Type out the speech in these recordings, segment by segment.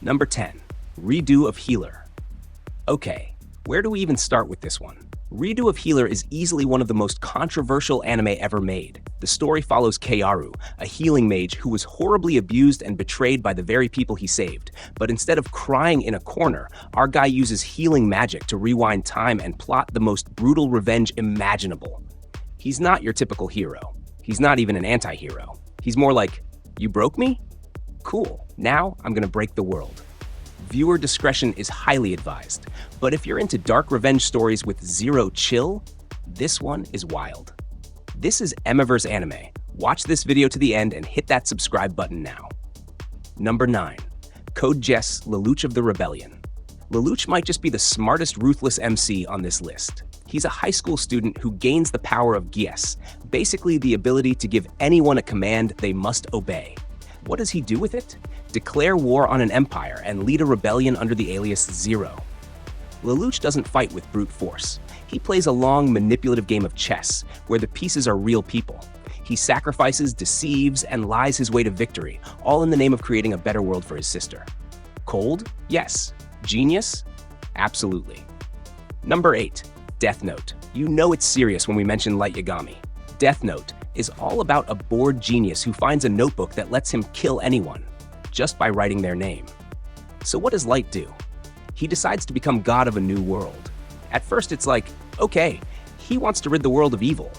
Number 10. Redo of Healer. Okay, where do we even start with this one? Redo of Healer is easily one of the most controversial anime ever made. The story follows Kaoru, a healing mage who was horribly abused and betrayed by the very people he saved. But instead of crying in a corner, our guy uses healing magic to rewind time and plot the most brutal revenge imaginable. He's not your typical hero. He's not even an anti-hero. He's more like, you broke me? Cool, now I'm gonna break the world. Viewer discretion is highly advised, but if you're into dark revenge stories with zero chill, this one is wild. This is Emiverse Anime. Watch this video to the end and hit that subscribe button now. Number 9. Code Geass, Lelouch of the Rebellion. Lelouch might just be the smartest ruthless MC on this list. He's a high school student who gains the power of Geass, basically the ability to give anyone a command they must obey. What does he do with it? Declare war on an empire and lead a rebellion under the alias Zero. Lelouch doesn't fight with brute force. He plays a long, manipulative game of chess, where the pieces are real people. He sacrifices, deceives, and lies his way to victory, all in the name of creating a better world for his sister. Cold? Yes. Genius? Absolutely. Number 8. Death Note. You know it's serious when we mention Light Yagami. Death Note is all about a bored genius who finds a notebook that lets him kill anyone, just by writing their name. So what does Light do? He decides to become god of a new world. At first it's like, okay, he wants to rid the world of evil.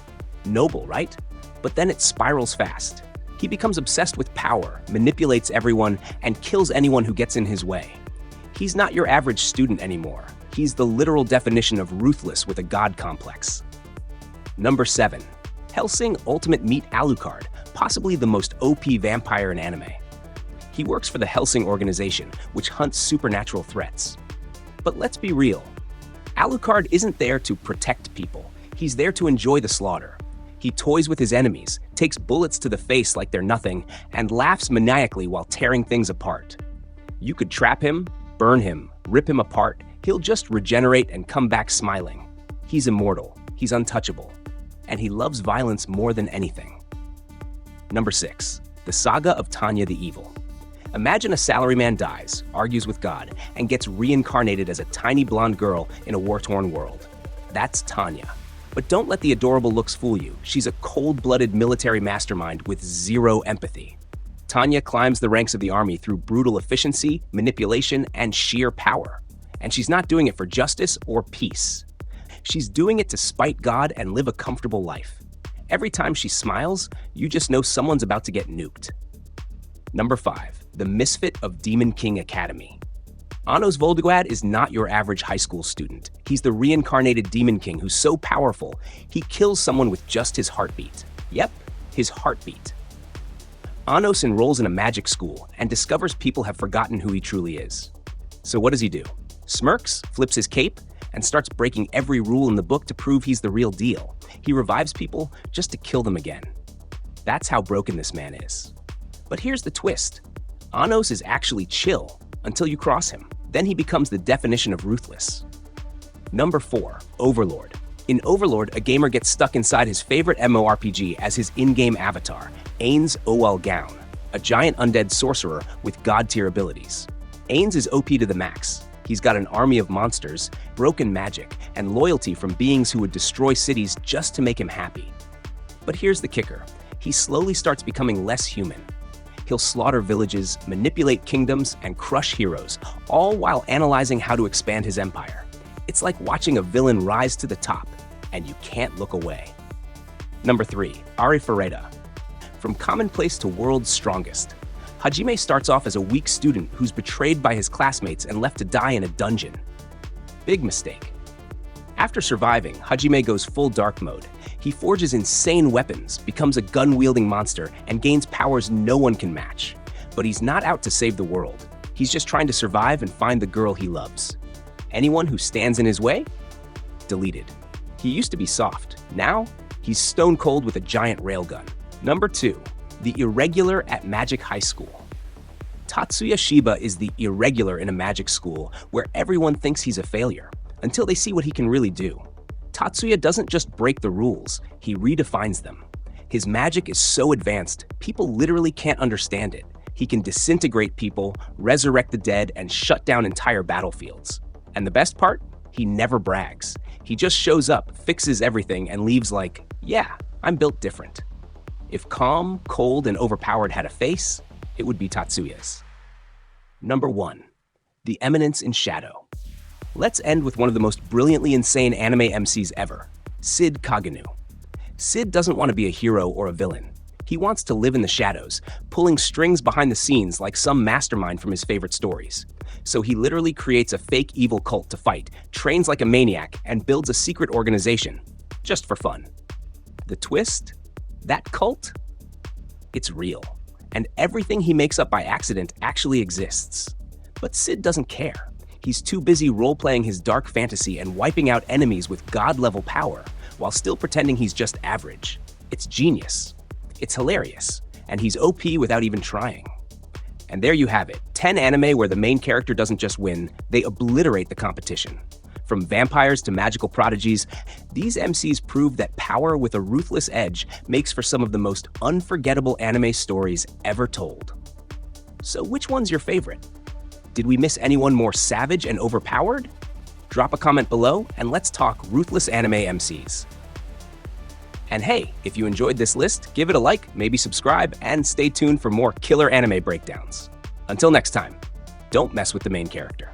Noble, right? But then it spirals fast. He becomes obsessed with power, manipulates everyone, and kills anyone who gets in his way. He's not your average student anymore. He's the literal definition of ruthless with a god complex. Number 7. Hellsing Ultimate Meet Alucard, possibly the most OP vampire in anime. He works for the Hellsing organization, which hunts supernatural threats. But let's be real. Alucard isn't there to protect people. He's there to enjoy the slaughter. He toys with his enemies, takes bullets to the face like they're nothing, and laughs maniacally while tearing things apart. You could trap him, burn him, rip him apart. He'll just regenerate and come back smiling. He's immortal. He's untouchable. And he loves violence more than anything. Number 6. The Saga of Tanya the Evil. Imagine a salaryman dies, argues with God, and gets reincarnated as a tiny blonde girl in a war-torn world. That's Tanya. But don't let the adorable looks fool you. She's a cold-blooded military mastermind with zero empathy. Tanya climbs the ranks of the army through brutal efficiency, manipulation, and sheer power. And she's not doing it for justice or peace. She's doing it to spite God and live a comfortable life. Every time she smiles, you just know someone's about to get nuked. Number 5. The Misfit of Demon King Academy. Anos Volgograd is not your average high school student. He's the reincarnated Demon King who's so powerful, he kills someone with just his heartbeat. Yep, his heartbeat. Anos enrolls in a magic school and discovers people have forgotten who he truly is. So what does he do? Smirks, flips his cape, and starts breaking every rule in the book to prove he's the real deal. He revives people just to kill them again. That's how broken this man is. But here's the twist. Anos is actually chill until you cross him. Then he becomes the definition of ruthless. Number 4. Overlord. In Overlord, a gamer gets stuck inside his favorite MMORPG as his in-game avatar, Ainz Owalgaun, a giant undead sorcerer with god-tier abilities. Ainz is OP to the max. He's got an army of monsters, broken magic, and loyalty from beings who would destroy cities just to make him happy. But here's the kicker. He slowly starts becoming less human. He'll slaughter villages, manipulate kingdoms, and crush heroes, all while analyzing how to expand his empire. It's like watching a villain rise to the top, and you can't look away. Number 3. Arifureta. From commonplace to world's strongest. Hajime starts off as a weak student who's betrayed by his classmates and left to die in a dungeon. Big mistake. After surviving, Hajime goes full dark mode. He forges insane weapons, becomes a gun-wielding monster, and gains powers no one can match. But he's not out to save the world. He's just trying to survive and find the girl he loves. Anyone who stands in his way? Deleted. He used to be soft. Now, he's stone cold with a giant railgun. Number 2. The Irregular at Magic High School. Tatsuya Shiba is the Irregular in a magic school where everyone thinks he's a failure, until they see what he can really do. Tatsuya doesn't just break the rules, he redefines them. His magic is so advanced, people literally can't understand it. He can disintegrate people, resurrect the dead, and shut down entire battlefields. And the best part? He never brags. He just shows up, fixes everything, and leaves like, yeah, I'm built different. If calm, cold, and overpowered had a face, it would be Tatsuya's. Number 1. The Eminence in Shadow. Let's end with one of the most brilliantly insane anime MCs ever, Cid Kagenou. Cid doesn't want to be a hero or a villain. He wants to live in the shadows, pulling strings behind the scenes like some mastermind from his favorite stories. So he literally creates a fake evil cult to fight, trains like a maniac, and builds a secret organization, just for fun. The twist? That cult? It's real, and everything he makes up by accident actually exists. But Cid doesn't care. He's too busy role-playing his dark fantasy and wiping out enemies with god-level power, while still pretending he's just average. It's genius. It's hilarious, and he's OP without even trying. And there you have it, 10 anime where the main character doesn't just win, they obliterate the competition. From vampires to magical prodigies, these MCs prove that power with a ruthless edge makes for some of the most unforgettable anime stories ever told. So which one's your favorite? Did we miss anyone more savage and overpowered? Drop a comment below and let's talk ruthless anime MCs. And hey, if you enjoyed this list, give it a like, maybe subscribe, and stay tuned for more killer anime breakdowns. Until next time, don't mess with the main character.